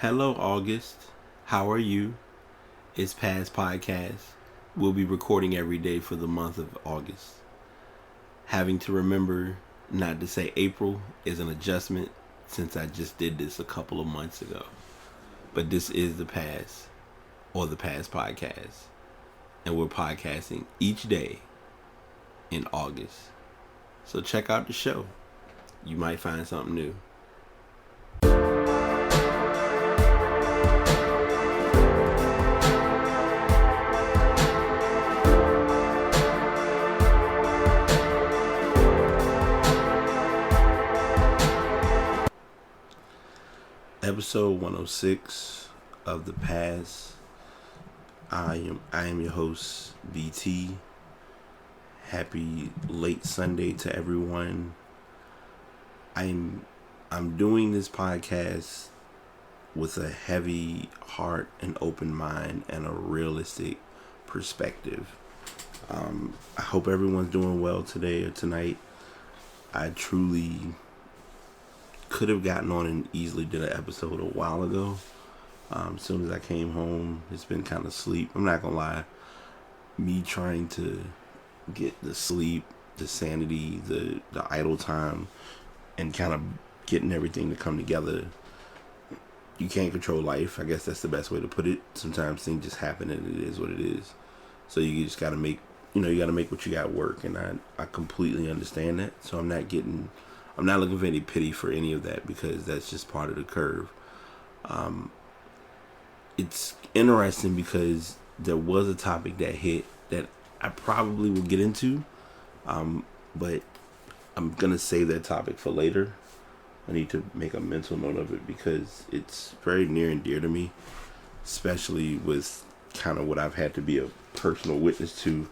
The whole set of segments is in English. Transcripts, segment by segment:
Hello, August. How are you? It's Past Podcast. We'll be recording every day for the month of August. Having to remember not to say April is an adjustment since I just did this a couple of months ago. But this is the Past, or the Past Podcast. And we're podcasting each day in August. So check out the show. You might find something new. Episode 106 of the Past. I am your host, BT. Happy late Sunday to everyone. I'm doing this podcast with a heavy heart and open mind and a realistic perspective. I hope everyone's doing well today or tonight. I truly could have gotten on and easily did an episode a while ago. As soon as I came home, it's been kind of sleep. I'm not gonna lie. Me trying to get the sleep, the sanity, the idle time, and kind of getting everything to come together. You can't control life. I guess that's the best way to put it. Sometimes things just happen and it is what it is. So you just gotta make, you gotta make what you got work. And I completely understand that. So I'm not looking for any pity for any of that because that's just part of the curve. It's interesting because there was a topic that hit that I probably will get into, but I'm going to save that topic for later. I need to make a mental note of it because it's very near and dear to me, especially with kind of what I've had to be a personal witness to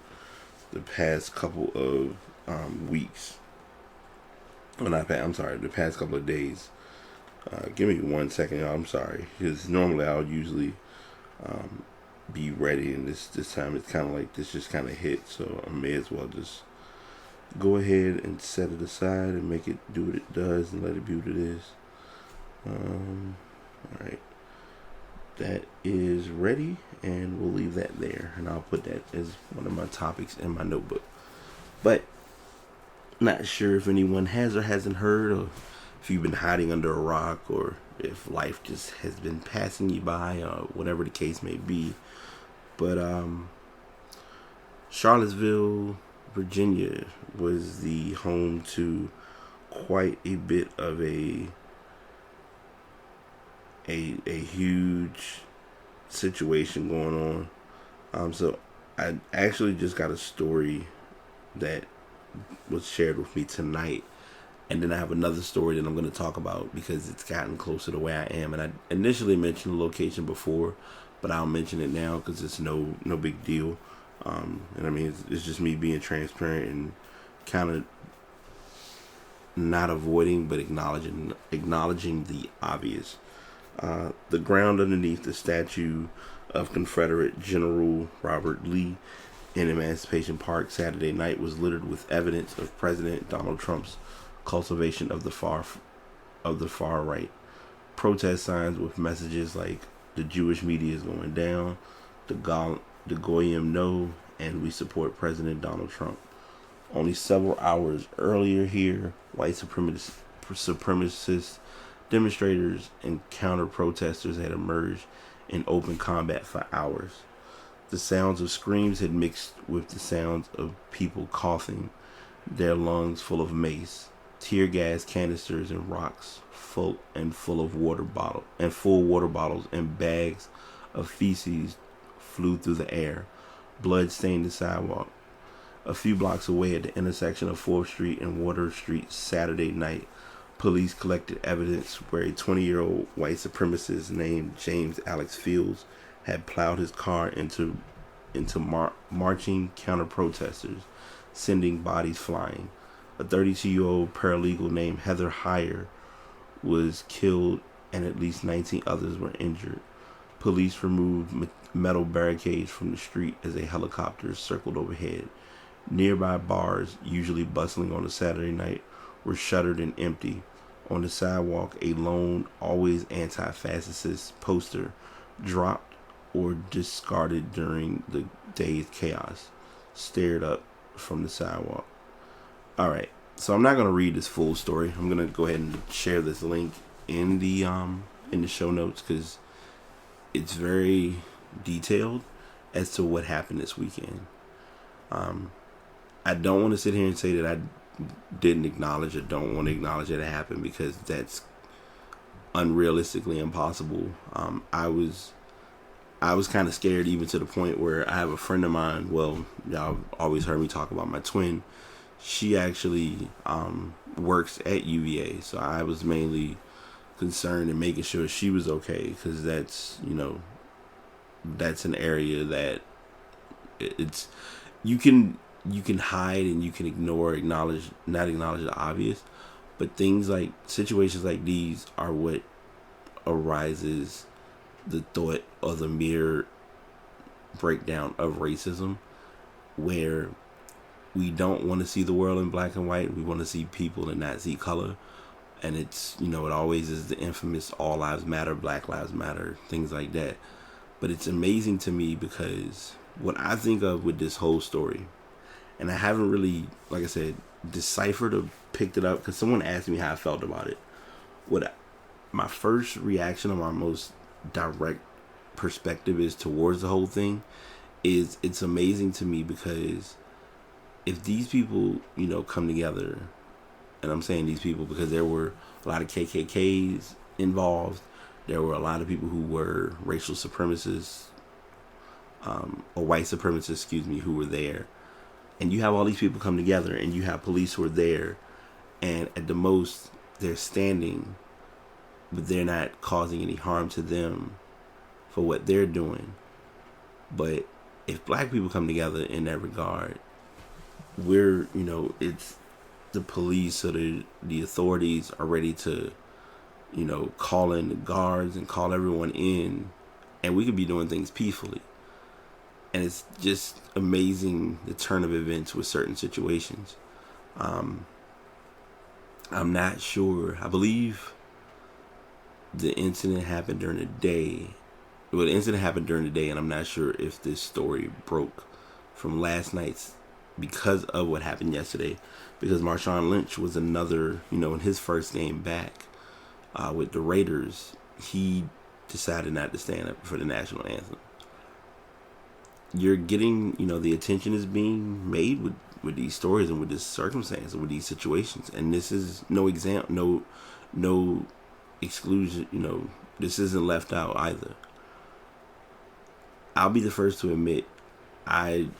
the past couple of weeks. The past couple of days. Give me 1 second, y'all. I'm sorry. Because normally I'll usually be ready, and this time it's kind of like this just kind of hit, so I may as well just go ahead and set it aside and make it do what it does and let it be what it is. Alright. That is ready, and we'll leave that there, and I'll put that as one of my topics in my notebook. But not sure if anyone has or hasn't heard, or if you've been hiding under a rock, or if life just has been passing you by, or whatever the case may be. But Charlottesville, Virginia was the home to quite a bit of a huge situation going on. So I actually just got a story that was shared with me tonight, and then I have another story that I'm going to talk about because it's gotten closer to where I am. And I initially mentioned the location before, but I'll mention it now because it's no big deal. And I mean, it's just me being transparent and kind of not avoiding but acknowledging the obvious. The ground underneath the statue of Confederate General Robert Lee in Emancipation Park Saturday night was littered with evidence of President Donald Trump's cultivation of the far right. Protest signs with messages like "the Jewish media is going down," "the Goyim no," and "we support President Donald Trump." Only several hours earlier here, white supremacist demonstrators and counter-protesters had emerged in open combat for hours. The sounds of screams had mixed with the sounds of people coughing, their lungs full of mace, tear gas canisters and rocks full of water bottles and bags of feces flew through the air. Blood stained the sidewalk. A few blocks away at the intersection of 4th Street and Water Street Saturday night, police collected evidence where a 20-year-old white supremacist named James Alex Fields had plowed his car into marching counter-protesters, sending bodies flying. A 32-year-old paralegal named Heather Heyer was killed and at least 19 others were injured. Police removed metal barricades from the street as a helicopter circled overhead. Nearby bars, usually bustling on a Saturday night, were shuttered and empty. on the sidewalk, a lone, always anti-fascist poster dropped or discarded during the day's chaos stared up from the sidewalk. Alright, so I'm not going to read this full story. I'm going to go ahead and share this link in the show notes because it's very detailed as to what happened this weekend. I don't want to sit here and say that I didn't acknowledge or don't want to acknowledge that it happened because that's unrealistically impossible. I was kind of scared, even to the point where I have a friend of mine. Well, y'all always heard me talk about my twin. She actually works at UVA, so I was mainly concerned in making sure she was okay because that's an area that it's you can hide and you can not acknowledge the obvious, but situations like these are what arises the thought or the mere breakdown of racism, where we don't want to see the world in black and white. We want to see people and not see color. And it's, it always is the infamous all lives matter, black lives matter, things like that. But it's amazing to me because what I think of with this whole story, and I haven't really, like I said, deciphered or picked it up because someone asked me how I felt about it. My first reaction, or my most direct perspective is towards the whole thing, is it's amazing to me because if these people, come together, and I'm saying these people because there were a lot of KKKs involved, there were a lot of people who were racial supremacists, or white supremacists, who were there. And you have all these people come together, and you have police who are there, and at the most, they're standing, but they're not causing any harm to them for what they're doing. But if black people come together in that regard, we're, it's the police or the authorities are ready to, call in the guards and call everyone in, and we could be doing things peacefully. And it's just amazing the turn of events with certain situations. I'm not sure. I believe the incident happened during the day. Well, the incident happened during the day, and I'm not sure if this story broke from last night's because of what happened yesterday. Because Marshawn Lynch was another, in his first game back with the Raiders, he decided not to stand up for the national anthem. You're getting, the attention is being made with these stories and with this circumstance and with these situations. And this is no example, no exclusion, this isn't left out either. I'll be the first to admit I've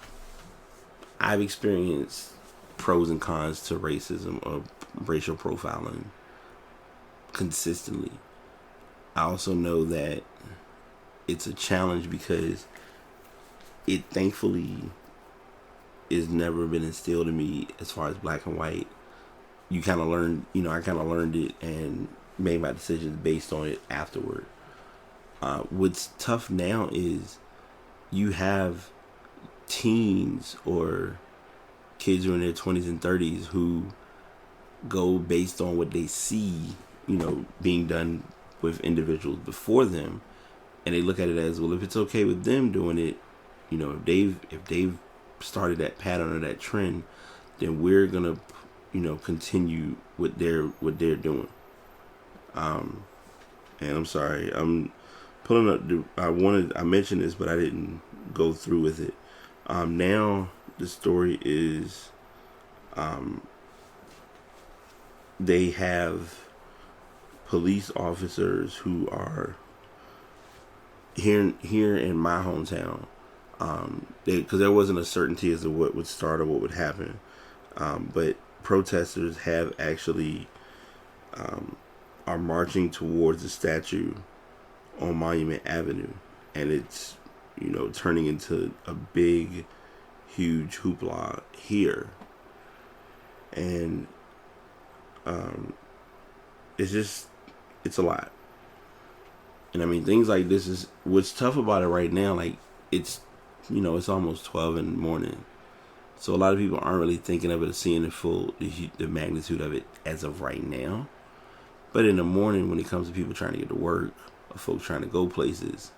experienced pros and cons to racism or racial profiling consistently. I also know that it's a challenge because it thankfully is never been instilled in me as far as black and white. You kind of learn, I kind of learned it and made my decisions based on it afterward. What's tough now is you have teens or kids who are in their 20s and 30s who go based on what they see, being done with individuals before them, and they look at it as, well, if it's okay with them doing it, if they've started that pattern or that trend, then we're gonna, continue what they're doing. And I'm sorry, I'm pulling up. I mentioned this, but I didn't go through with it. Now the story is, they have police officers who are here in my hometown. Because there wasn't a certainty as to what would start or what would happen. But protesters have actually are marching towards the statue on Monument Avenue, and it's turning into a big, huge hoopla here, and it's a lot. And I mean, things like this is what's tough about it right now. Like, it's almost 12 in the morning, so a lot of people aren't really thinking of it or seeing the magnitude of it as of right now. But in the morning, when it comes to people trying to get to work or folks trying to go places,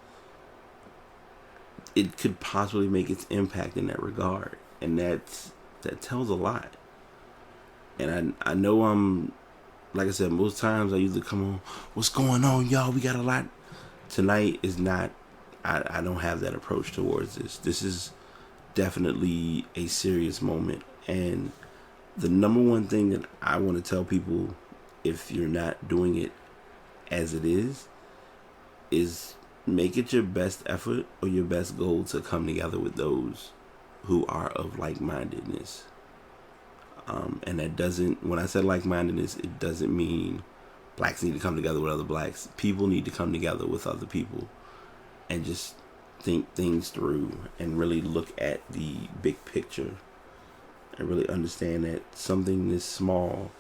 it could possibly make its impact in that regard, and that tells a lot. And I know like I said, most times I usually come on, what's going on, y'all? We got a lot. Tonight is not. I don't have that approach towards this. This is definitely a serious moment, and the number one thing that I want to tell people, if you're not doing it as it is make it your best effort or your best goal to come together with those who are of like-mindedness. And that doesn't, when I said like-mindedness, it doesn't mean blacks need to come together with other blacks. People need to come together with other people and just think things through and really look at the big picture and really understand that something this small,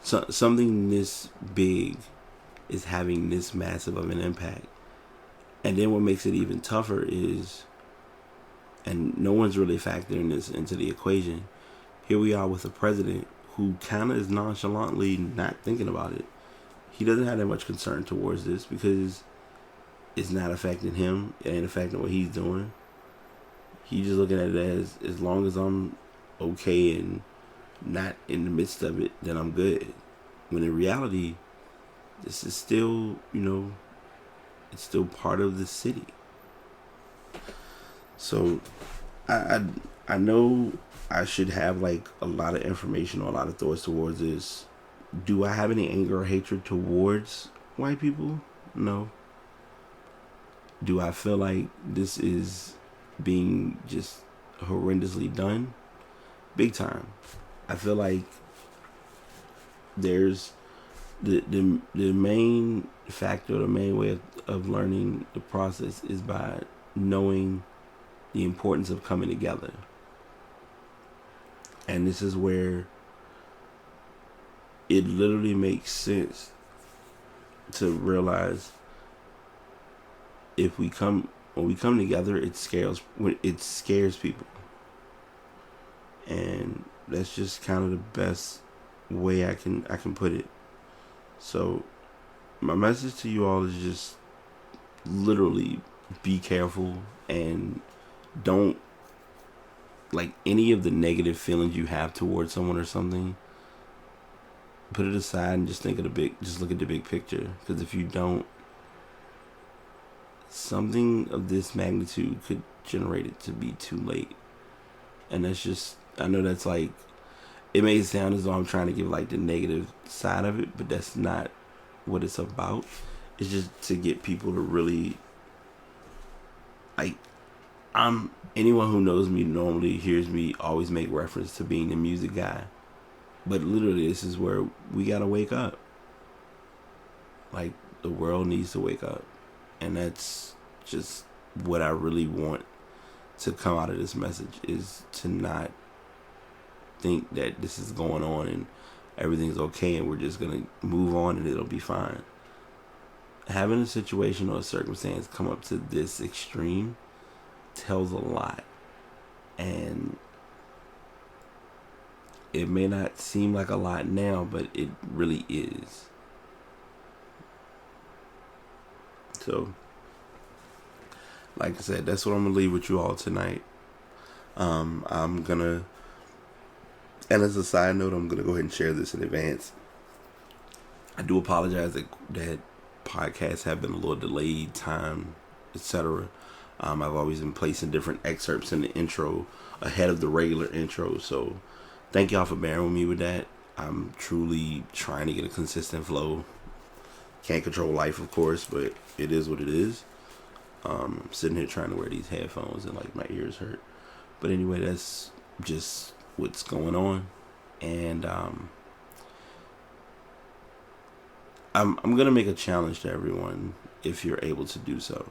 something this big is having this massive of an impact. And then what makes it even tougher is, and no one's really factoring this into the equation, here we are with a president who kind of is nonchalantly not thinking about it. He doesn't have that much concern towards this because it's not affecting him. It ain't affecting what he's doing. He's just looking at it as long as I'm okay and not in the midst of it, then I'm good. When in reality, this is still, it's still part of the city. So I know I should have like a lot of information or a lot of thoughts towards this. Do I have any anger or hatred towards white people? No. Do I feel like this is being just horrendously done? Big time. I feel like there's the main factor, the main way of learning the process is by knowing the importance of coming together. And this is where it literally makes sense to realize when we come together, it scares people. And that's just kind of the best way I can put it. So my message to you all is just literally be careful and don't, like, any of the negative feelings you have towards someone or something, put it aside and just look at the big picture. Because if you don't, something of this magnitude could generate it to be too late. And that's just, I know that's like, it may sound as though I'm trying to give like the negative side of it, but that's not what it's about. It's just to get people to really, like, anyone who knows me normally hears me always make reference to being the music guy. But literally, this is where we gotta wake up. Like, the world needs to wake up. And that's just what I really want to come out of this message, is to not think that this is going on and everything's okay and we're just gonna move on and it'll be fine. Having a situation or a circumstance come up to this extreme tells a lot. And it may not seem like a lot now, but it really is. So, like I said, that's what I'm gonna leave with you all tonight. I'm gonna, and as a side note, I'm gonna go ahead and share this in advance. I do apologize that podcasts have been a little delayed, time, etc. I've always been placing different excerpts in the intro ahead of the regular intro, so thank y'all for bearing with me with that. I'm truly trying to get a consistent flow. Can't control life, of course, but it is what it is. I'm sitting here trying to wear these headphones and like my ears hurt. But anyway, that's just what's going on. And I'm gonna make a challenge to everyone, if you're able to do so.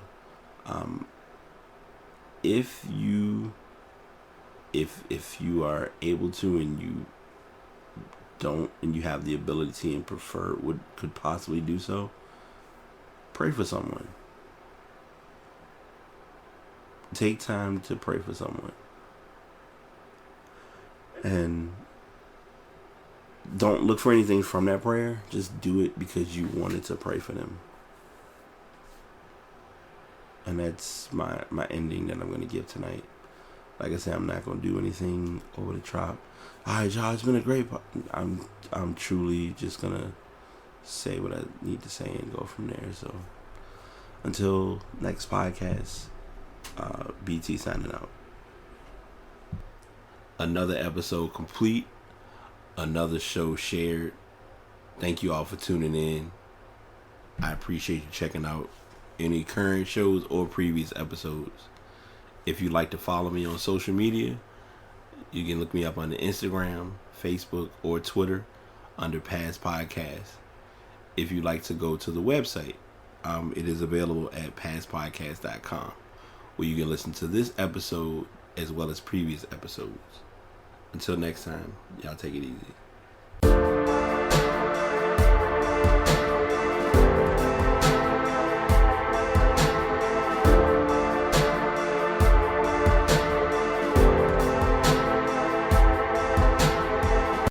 If you are able to, and you don't, and you have the ability and could possibly do so, pray for someone. Take time to pray for someone. And don't look for anything from that prayer. Just do it because you wanted to pray for them. And that's my ending that I'm going to give tonight. Like I said, I'm not going to do anything over the top. All right, y'all, it's been a great I'm truly just going to say what I need to say and go from there. So until next podcast, BT signing out. Another episode complete. Another show shared. Thank you all for tuning in. I appreciate you checking out any current shows or previous episodes. If you'd like to follow me on social media, you can look me up on the Instagram, Facebook, or Twitter under Past Podcast. If you'd like to go to the website, it is available at pastpodcast.com, where you can listen to this episode as well as previous episodes. Until next time, y'all take it easy.